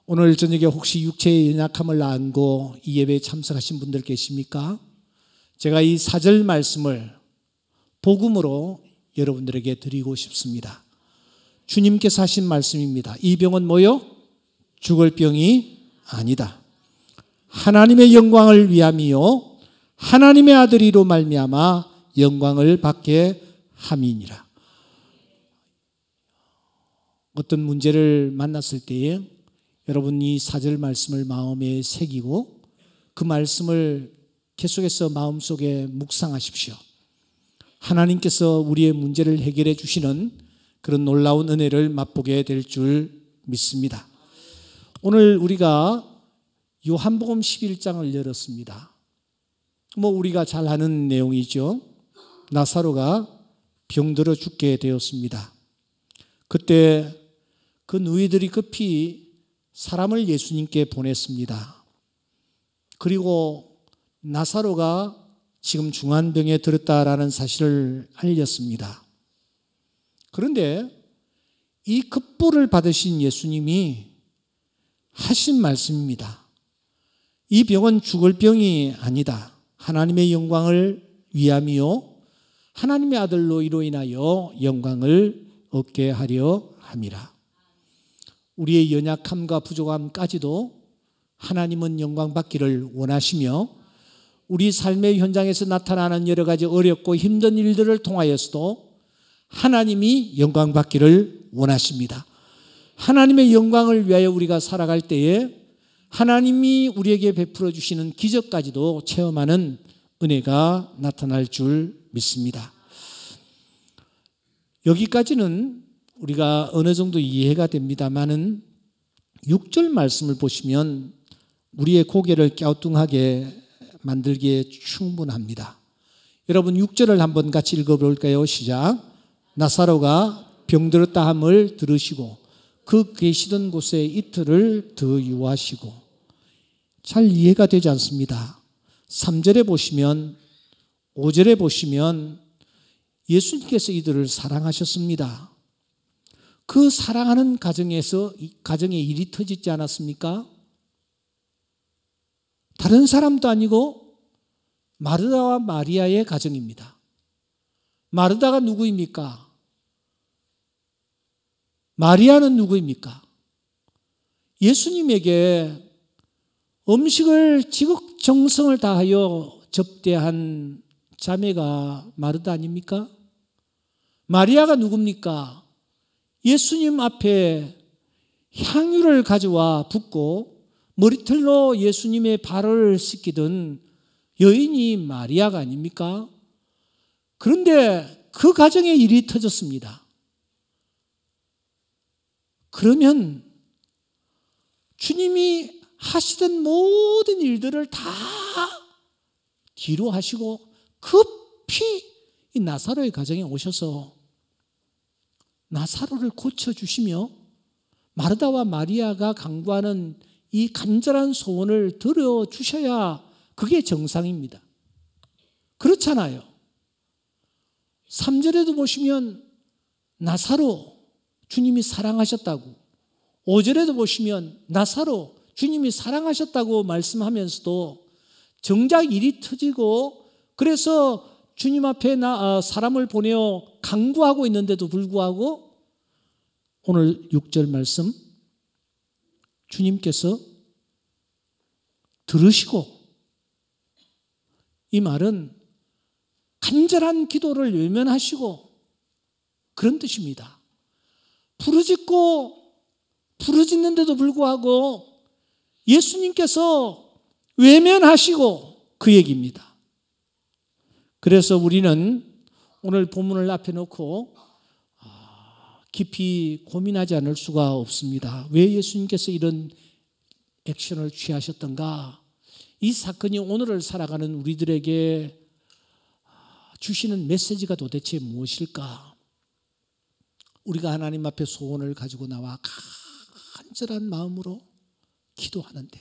오늘 저녁에 혹시 육체의 연약함을 안고 이 예배에 참석하신 분들 계십니까? 제가 이 4절 말씀을 복음으로 여러분들에게 드리고 싶습니다. 주님께서 하신 말씀입니다. 이 병은 뭐요? 죽을 병이 아니다. 하나님의 영광을 위함이요 하나님의 아들이로 말미암아 영광을 받게 함이니라. 어떤 문제를 만났을 때에 여러분 이 4절 말씀을 마음에 새기고 그 말씀을 계속해서 마음속에 묵상하십시오. 하나님께서 우리의 문제를 해결해 주시는 그런 놀라운 은혜를 맛보게 될 줄 믿습니다. 오늘 우리가 요한복음 11장을 열었습니다. 우리가 잘 아는 내용이죠. 나사로가 병들어 죽게 되었습니다. 그때 그 누이들이 급히 사람을 예수님께 보냈습니다. 그리고 나사로가 지금 중환병에 들었다라는 사실을 알렸습니다. 그런데 이 급부를 받으신 예수님이 하신 말씀입니다. 이 병은 죽을 병이 아니다. 하나님의 영광을 위함이요 하나님의 아들로 이로 인하여 영광을 얻게 하려 함이라. 우리의 연약함과 부족함까지도 하나님은 영광 받기를 원하시며 우리 삶의 현장에서 나타나는 여러 가지 어렵고 힘든 일들을 통하여서도 하나님이 영광 받기를 원하십니다. 하나님의 영광을 위하여 우리가 살아갈 때에 하나님이 우리에게 베풀어 주시는 기적까지도 체험하는 은혜가 나타날 줄 믿습니다. 여기까지는 우리가 어느 정도 이해가 됩니다만은 6절 말씀을 보시면 우리의 고개를 갸우뚱하게 만들기에 충분합니다. 여러분 6절을 한번 같이 읽어볼까요? 시작. 나사로가 병들었다 함을 들으시고 그 계시던 곳에 이틀을 더 유하시고. 잘 이해가 되지 않습니다. 3절에 보시면 5절에 보시면 예수님께서 이들을 사랑하셨습니다. 그 사랑하는 가정에 일이 터지지 않았습니까? 다른 사람도 아니고 마르다와 마리아의 가정입니다. 마르다가 누구입니까? 마리아는 누구입니까? 예수님에게 음식을 지극정성을 다하여 접대한 자매가 마르다 아닙니까? 마리아가 누굽니까? 예수님 앞에 향유를 가져와 붓고 머리털로 예수님의 발을 씻기던 여인이 마리아가 아닙니까? 그런데 그 가정에 일이 터졌습니다. 그러면 주님이 하시던 모든 일들을 다 뒤로 하시고 급히 이 나사로의 가정에 오셔서 나사로를 고쳐주시며 마르다와 마리아가 간구하는 이 간절한 소원을 들어주셔야 그게 정상입니다. 그렇잖아요. 3절에도 보시면 나사로 주님이 사랑하셨다고, 5절에도 보시면 나사로 주님이 사랑하셨다고 말씀하면서도 정작 일이 터지고 그래서 주님 앞에 사람을 보내어 간구하고 있는데도 불구하고 오늘 6절 말씀 주님께서 들으시고, 이 말은 간절한 기도를 외면하시고 그런 뜻입니다. 부르짖는데도 불구하고 예수님께서 외면하시고 그 얘기입니다. 그래서 우리는 오늘 본문을 앞에 놓고 깊이 고민하지 않을 수가 없습니다. 왜 예수님께서 이런 액션을 취하셨던가? 이 사건이 오늘을 살아가는 우리들에게 주시는 메시지가 도대체 무엇일까? 우리가 하나님 앞에 소원을 가지고 나와 간절한 마음으로 기도하는데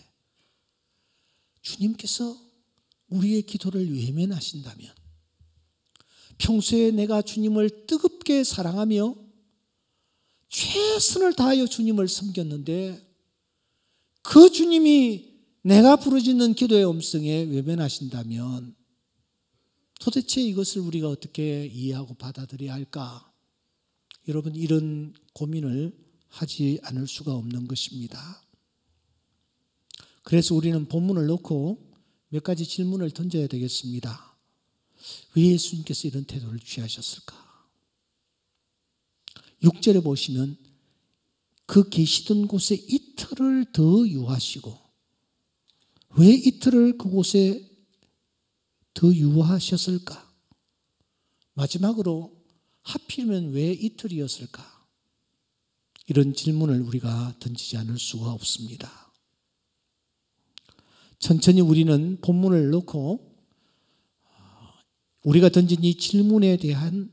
주님께서 우리의 기도를 외면하신다면, 평소에 내가 주님을 뜨겁게 사랑하며 최선을 다하여 주님을 섬겼는데 그 주님이 내가 부르짖는 기도의 음성에 외면하신다면 도대체 이것을 우리가 어떻게 이해하고 받아들여야 할까? 여러분, 이런 고민을 하지 않을 수가 없는 것입니다. 그래서 우리는 본문을 놓고 몇 가지 질문을 던져야 되겠습니다. 왜 예수님께서 이런 태도를 취하셨을까? 6절에 보시면 그 계시던 곳에 이틀을 더 유하시고, 왜 이틀을 그곳에 더 유하셨을까? 마지막으로 하필이면 왜 이틀이었을까? 이런 질문을 우리가 던지지 않을 수가 없습니다. 천천히 우리는 본문을 놓고 우리가 던진 이 질문에 대한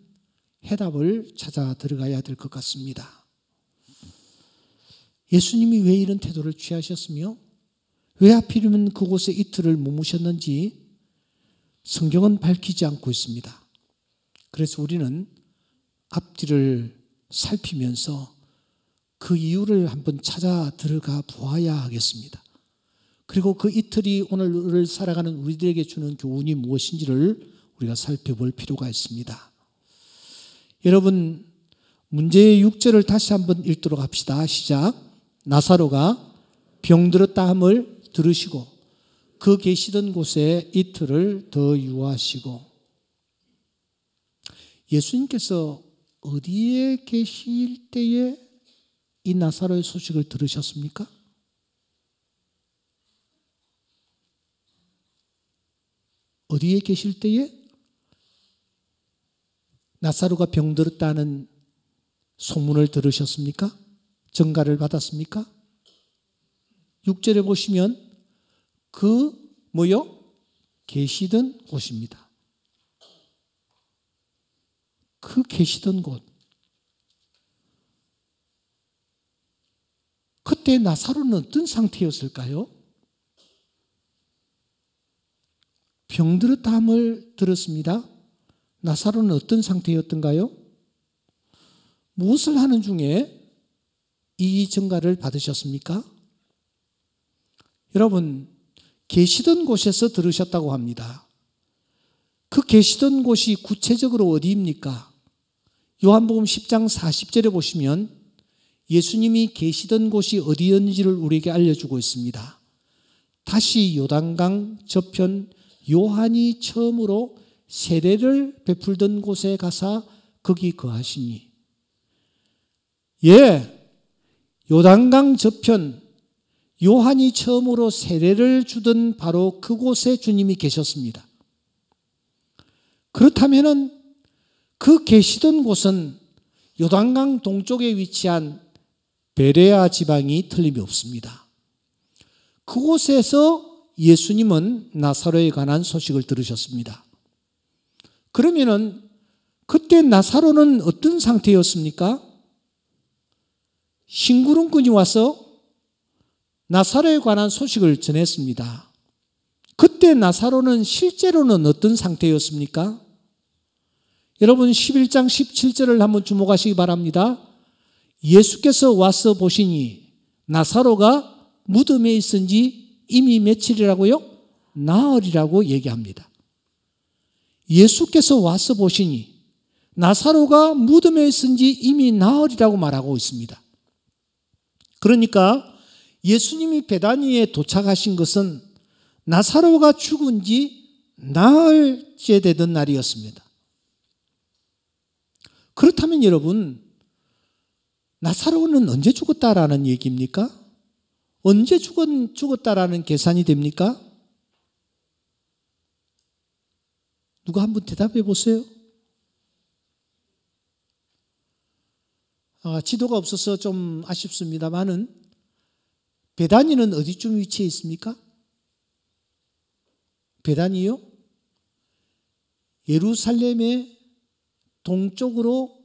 해답을 찾아 들어가야 될 것 같습니다. 예수님이 왜 이런 태도를 취하셨으며 왜 하필이면 그곳에 이틀을 머무셨는지 성경은 밝히지 않고 있습니다. 그래서 우리는 앞뒤를 살피면서 그 이유를 한번 찾아 들어가 보아야 하겠습니다. 그리고 그 이틀이 오늘을 살아가는 우리들에게 주는 교훈이 무엇인지를 우리가 살펴볼 필요가 있습니다. 여러분, 문제의 6절을 다시 한번 읽도록 합시다. 시작. 나사로가 병들었다 함을 들으시고 그 계시던 곳에 이틀을 더 유하시고. 예수님께서 어디에 계실 때에 이 나사로의 소식을 들으셨습니까? 어디에 계실 때에 나사로가 병들었다는 소문을 들으셨습니까? 전가를 받았습니까? 6절에 보시면 계시던 곳입니다. 그 계시던 곳. 그때 나사로는 어떤 상태였을까요? 병들었다 함을 들었습니다. 나사로는 어떤 상태였던가요? 무엇을 하는 중에 이 전가를 받으셨습니까? 여러분, 계시던 곳에서 들으셨다고 합니다. 그 계시던 곳이 구체적으로 어디입니까? 요한복음 10장 40절에 보시면 예수님이 계시던 곳이 어디였는지를 우리에게 알려주고 있습니다. 다시 요단강 저편 요한이 처음으로 세례를 베풀던 곳에 가사 거기 거하시니. 요단강 저편 요한이 처음으로 세례를 주던 바로 그곳에 주님이 계셨습니다. 그렇다면 그 계시던 곳은 요단강 동쪽에 위치한 베레아 지방이 틀림이 없습니다. 그곳에서 예수님은 나사로에 관한 소식을 들으셨습니다. 그러면은 그때 나사로는 어떤 상태였습니까? 심부름꾼이 와서 나사로에 관한 소식을 전했습니다. 그때 나사로는 실제로는 어떤 상태였습니까? 여러분 11장 17절을 한번 주목하시기 바랍니다. 예수께서 와서 보시니 나사로가 무덤에 있은 지 이미 며칠이라고요? 나흘이라고 얘기합니다. 예수께서 와서 보시니 나사로가 무덤에 있은 지 이미 나흘이라고 말하고 있습니다. 그러니까 예수님이 베다니에 도착하신 것은 나사로가 죽은 지 나흘째 되던 날이었습니다. 그렇다면 여러분, 나사로는 언제 죽었다라는 얘기입니까? 언제 죽었다라는 계산이 됩니까? 누가 한번 대답해 보세요. 지도가 없어서 좀 아쉽습니다만은 베다니는 어디쯤 위치해 있습니까? 베다니요? 예루살렘의 동쪽으로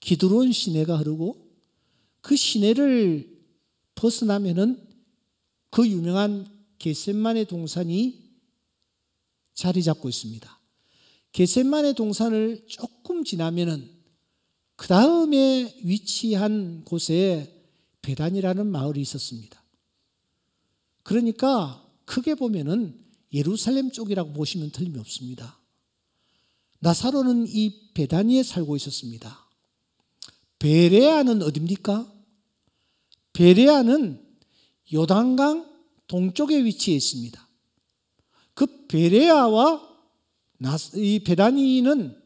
기드론 시내가 흐르고 그 시내를 벗어나면은 그 유명한 겟셋마네 동산이 자리 잡고 있습니다. 겟셋마네 동산을 조금 지나면은 그 다음에 위치한 곳에 베단이라는 마을이 있었습니다. 그러니까 크게 보면은 예루살렘 쪽이라고 보시면 틀림이 없습니다. 나사로는 이 베다니에 살고 있었습니다. 베레아는 어디입니까? 베레아는 요단강 동쪽에 위치해 있습니다. 그 베레아와 이 베다니는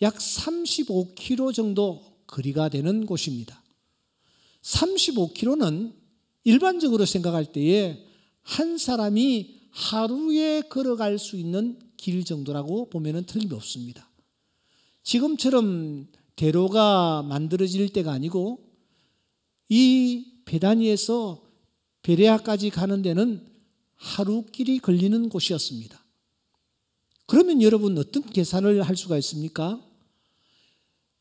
약 35km 정도 거리가 되는 곳입니다. 35km는 일반적으로 생각할 때에 한 사람이 하루에 걸어갈 수 있는 길 정도라고 보면 틀림이 없습니다. 지금처럼 대로가 만들어질 때가 아니고 이 베다니에서 베레아까지 가는 데는 하루길이 걸리는 곳이었습니다. 그러면 여러분 어떤 계산을 할 수가 있습니까?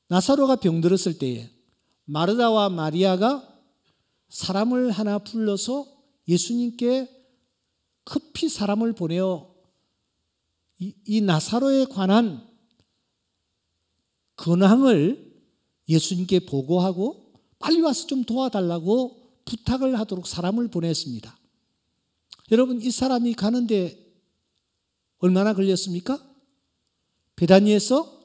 나사로가 병들었을 때에 마르다와 마리아가 사람을 하나 불러서 예수님께 급히 사람을 보내어 이 나사로에 관한 근황을 예수님께 보고하고 빨리 와서 좀 도와달라고 부탁을 하도록 사람을 보냈습니다. 여러분, 이 사람이 가는데 얼마나 걸렸습니까? 베다니에서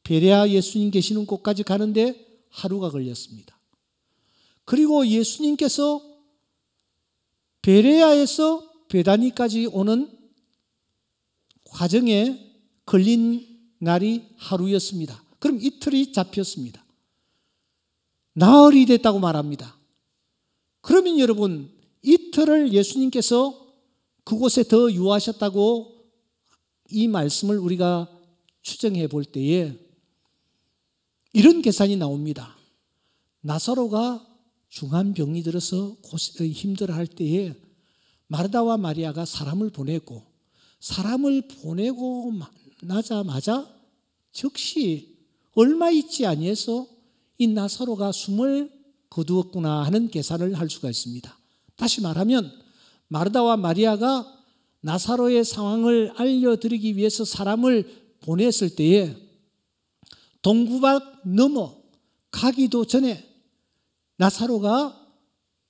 베레아 예수님 계시는 곳까지 가는데 하루가 걸렸습니다. 그리고 예수님께서 베레아에서 베다니까지 오는 과정에 걸린 날이 하루였습니다. 그럼 이틀이 잡혔습니다. 나흘이 됐다고 말합니다. 그러면 여러분, 이틀을 예수님께서 그곳에 더 유하셨다고 이 말씀을 우리가 추정해 볼 때에 이런 계산이 나옵니다. 나사로가 중한 병이 들어서 힘들어할 때에 마르다와 마리아가 사람을 보냈고, 사람을 보내고 나자마자 즉시 얼마 있지 아니해서 이 나사로가 숨을 거두었구나 하는 계산을 할 수가 있습니다. 다시 말하면 마르다와 마리아가 나사로의 상황을 알려드리기 위해서 사람을 보냈을 때에 동구박 넘어 가기도 전에 나사로가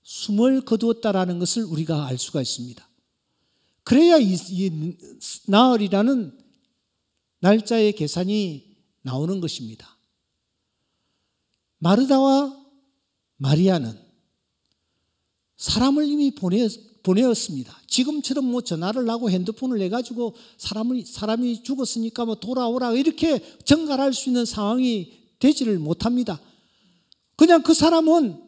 숨을 거두었다라는 것을 우리가 알 수가 있습니다. 그래야 이 나흘이라는 날짜의 계산이 나오는 것입니다. 마르다와 마리아는 사람을 이미 보내었습니다. 지금처럼 전화를 하고 핸드폰을 해가지고 사람이 죽었으니까 돌아오라 이렇게 전갈할 수 있는 상황이 되지를 못합니다. 그냥 그 사람은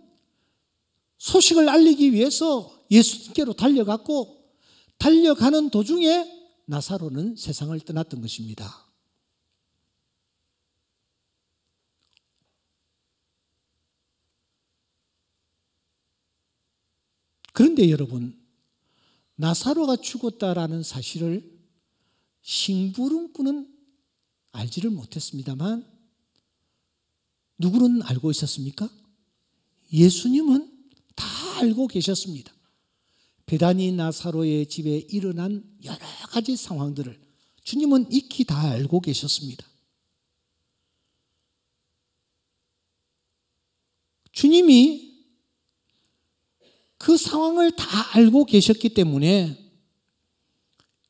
소식을 알리기 위해서 예수님께로 달려갔고, 달려가는 도중에 나사로는 세상을 떠났던 것입니다. 그런데 여러분, 나사로가 죽었다라는 사실을 심부름꾼은 알지를 못했습니다만 누구는 알고 있었습니까? 예수님은 다 알고 계셨습니다. 베다니 나사로의 집에 일어난 여러 가지 상황들을 주님은 익히 다 알고 계셨습니다. 주님이 그 상황을 다 알고 계셨기 때문에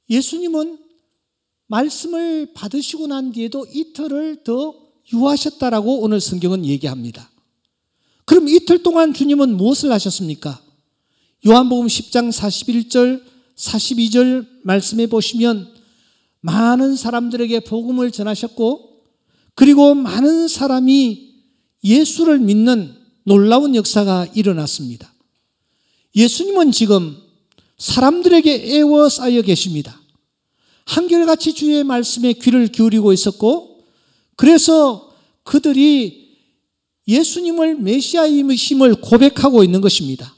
예수님은 말씀을 받으시고 난 뒤에도 이틀을 더 유하셨다라고 오늘 성경은 얘기합니다. 그럼 이틀 동안 주님은 무엇을 하셨습니까? 요한복음 10장 41절 42절 말씀해 보시면 많은 사람들에게 복음을 전하셨고, 그리고 많은 사람이 예수를 믿는 놀라운 역사가 일어났습니다. 예수님은 지금 사람들에게 애워싸여 계십니다. 한결같이 주의 말씀에 귀를 기울이고 있었고, 그래서 그들이 예수님을 메시아임을 고백하고 있는 것입니다.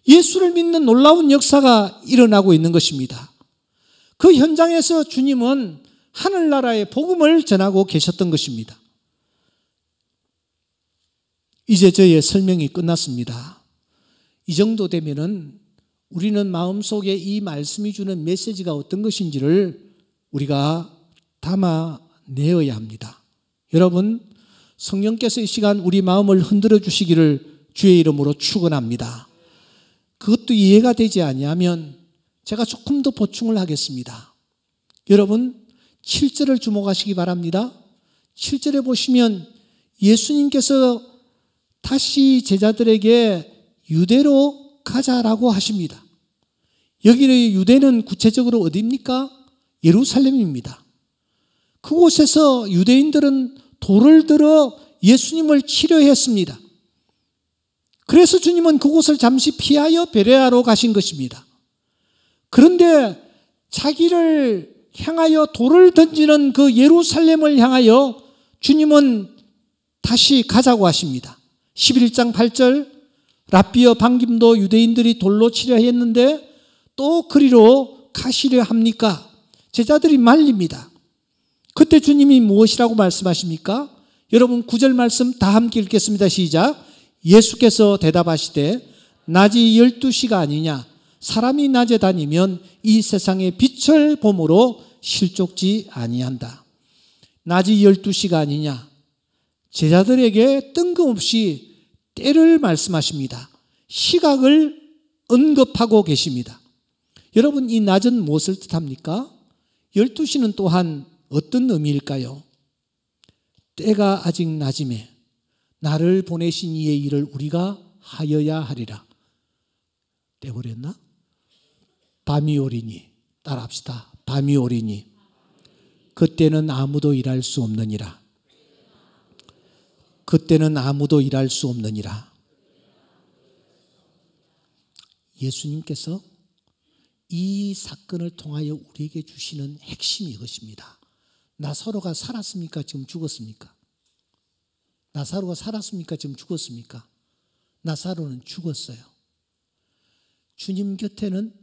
예수를 믿는 놀라운 역사가 일어나고 있는 것입니다. 그 현장에서 주님은 하늘나라의 복음을 전하고 계셨던 것입니다. 이제 저의 설명이 끝났습니다. 이 정도 되면은 우리는 마음속에 이 말씀이 주는 메시지가 어떤 것인지를 우리가 담아내어야 합니다. 여러분, 성령께서 이 시간 우리 마음을 흔들어 주시기를 주의 이름으로 축원합니다. 그것도 이해가 되지 아니하면 제가 조금 더 보충을 하겠습니다. 여러분 7절을 주목하시기 바랍니다. 7절에 보시면 예수님께서 다시 제자들에게 유대로 가자라고 하십니다. 여기는 유대는 구체적으로 어디입니까? 예루살렘입니다. 그곳에서 유대인들은 돌을 들어 예수님을 치려했습니다. 그래서 주님은 그곳을 잠시 피하여 베레아로 가신 것입니다. 그런데 자기를 향하여 돌을 던지는 그 예루살렘을 향하여 주님은 다시 가자고 하십니다. 11장 8절 랍비여 방김도 유대인들이 돌로 치려 했는데 또 그리로 가시려 합니까? 제자들이 말립니다. 그때 주님이 무엇이라고 말씀하십니까? 여러분 9절 말씀 다 함께 읽겠습니다. 시작. 예수께서 대답하시되 낮이 12시가 아니냐 사람이 낮에 다니면 이 세상의 빛을 봄으로 실족지 아니한다. 낮이 12시가 아니냐 제자들에게 뜬금없이 때를 말씀하십니다. 시각을 언급하고 계십니다. 여러분 이 낮은 무엇을 뜻합니까? 12시는 또한 어떤 의미일까요? 때가 아직 낮음에 나를 보내신 이의 일을 우리가 하여야 하리라. 떼버렸나? 밤이 오리니 따라합시다. 밤이 오리니 그때는 아무도 일할 수 없느니라. 그때는 아무도 일할 수 없느니라. 예수님께서 이 사건을 통하여 우리에게 주시는 핵심이 이것입니다. 나사로가 살았습니까? 지금 죽었습니까? 나사로가 살았습니까? 지금 죽었습니까? 나사로는 죽었어요. 주님 곁에는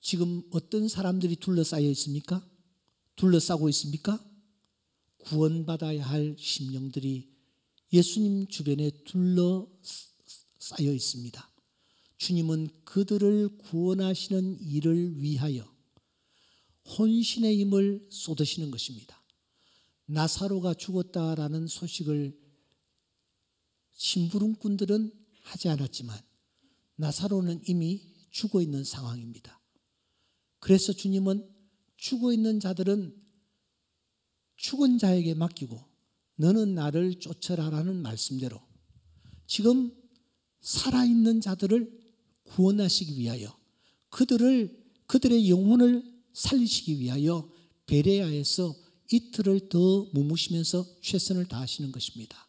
지금 어떤 사람들이 둘러싸여 있습니까? 둘러싸고 있습니까? 구원받아야 할 심령들이 예수님 주변에 둘러싸여 있습니다. 주님은 그들을 구원하시는 일을 위하여 혼신의 힘을 쏟으시는 것입니다. 나사로가 죽었다라는 소식을 심부름꾼들은 하지 않았지만 나사로는 이미 죽어 있는 상황입니다. 그래서 주님은 죽어 있는 자들은 죽은 자에게 맡기고 너는 나를 쫓아라라는 말씀대로 지금 살아있는 자들을 구원하시기 위하여 그들의 영혼을 살리시기 위하여 베레아에서 이틀을 더 머무시면서 최선을 다하시는 것입니다.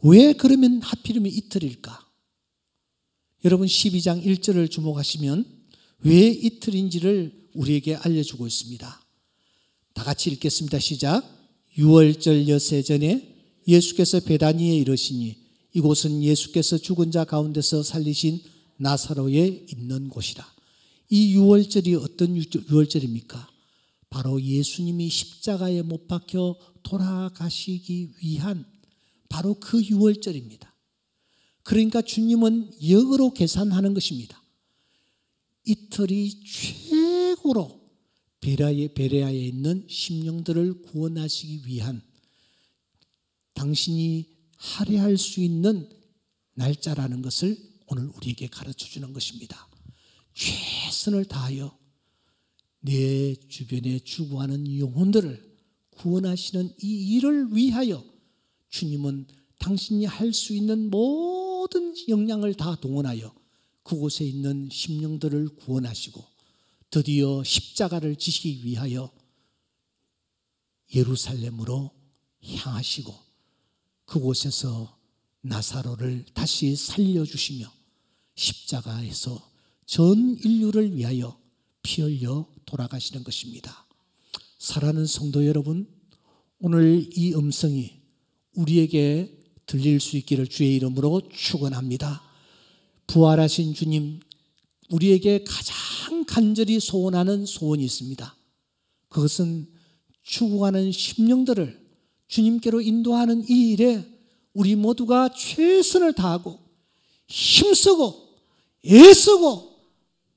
왜 그러면 하필이면 이틀일까? 여러분 12장 1절을 주목하시면 왜 이틀인지를 우리에게 알려주고 있습니다. 다 같이 읽겠습니다. 시작. 6월절 엿새 전에 예수께서 베다니에 이르시니 이곳은 예수께서 죽은 자 가운데서 살리신 나사로에 있는 곳이라. 이 6월절이 어떤 6월절입니까? 바로 예수님이 십자가에 못 박혀 돌아가시기 위한 바로 그 6월절입니다. 그러니까 주님은 역으로 계산하는 것입니다. 이틀이 최고로 베레아에 있는 심령들을 구원하시기 위한 당신이 할애할 수 있는 날짜라는 것을 오늘 우리에게 가르쳐 주는 것입니다. 최선을 다하여 내 주변에 죽어가는 영혼들을 구원하시는 이 일을 위하여 주님은 당신이 할 수 있는 모든 역량을 다 동원하여 그곳에 있는 심령들을 구원하시고 드디어 십자가를 지시기 위하여 예루살렘으로 향하시고 그곳에서 나사로를 다시 살려주시며 십자가에서 전 인류를 위하여 피 흘려 돌아가시는 것입니다. 사랑하는 성도 여러분, 오늘 이 음성이 우리에게 들릴 수 있기를 주의 이름으로 축원합니다. 부활하신 주님, 우리에게 가장 간절히 소원하는 소원이 있습니다. 그것은 죽어가는 심령들을 주님께로 인도하는 이 일에 우리 모두가 최선을 다하고 힘쓰고 애쓰고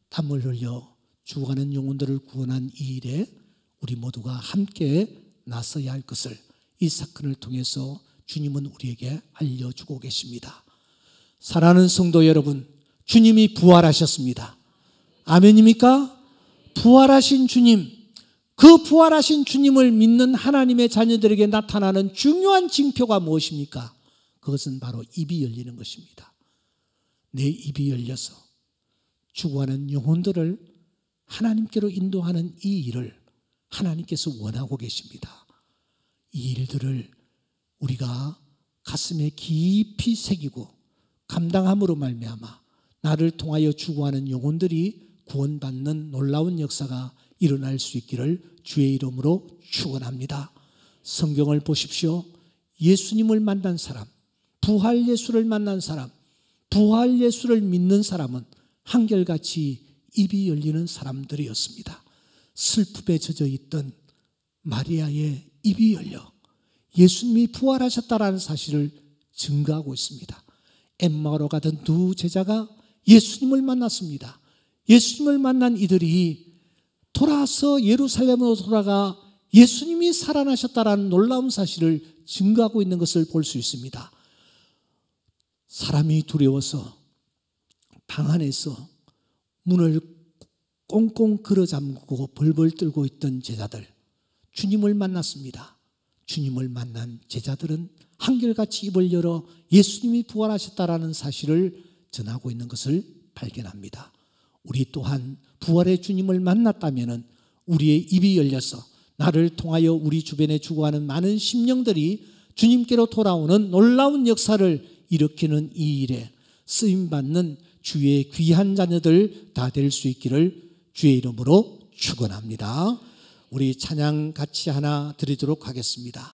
땀을 흘려 죽어가는 영혼들을 구원한 이 일에 우리 모두가 함께 나서야 할 것을 이 사건을 통해서 주님은 우리에게 알려주고 계십니다. 사랑하는 성도 여러분, 주님이 부활하셨습니다. 아멘입니까? 부활하신 주님, 그 부활하신 주님을 믿는 하나님의 자녀들에게 나타나는 중요한 징표가 무엇입니까? 그것은 바로 입이 열리는 것입니다. 내 입이 열려서 죽어가는 영혼들을 하나님께로 인도하는 이 일을 하나님께서 원하고 계십니다. 이 일들을 우리가 가슴에 깊이 새기고 감당함으로 말미암아 나를 통하여 죽어가는 영혼들이 구원받는 놀라운 역사가 일어날 수 있기를 주의 이름으로 축원합니다. 성경을 보십시오. 예수님을 만난 사람, 부활 예수를 만난 사람, 부활 예수를 믿는 사람은 한결같이 입이 열리는 사람들이었습니다. 슬픔에 젖어 있던 마리아의 입이 열려 예수님이 부활하셨다라는 사실을 증거하고 있습니다. 엠마오로 가던 두 제자가 예수님을 만났습니다. 예수님을 만난 이들이 돌아서 예루살렘으로 돌아가 예수님이 살아나셨다라는 놀라운 사실을 증거하고 있는 것을 볼 수 있습니다. 사람이 두려워서 방 안에서 문을 꽁꽁 걸어 잠그고 벌벌 떨고 있던 제자들, 주님을 만났습니다. 주님을 만난 제자들은 한결같이 입을 열어 예수님이 부활하셨다라는 사실을 전하고 있는 것을 발견합니다. 우리 또한 부활의 주님을 만났다면 우리의 입이 열려서 나를 통하여 우리 주변에 죽어가는 많은 심령들이 주님께로 돌아오는 놀라운 역사를 일으키는 이 일에 쓰임받는 주의 귀한 자녀들 다 될 수 있기를 주의 이름으로 축원합니다. 우리 찬양 같이 하나 드리도록 하겠습니다.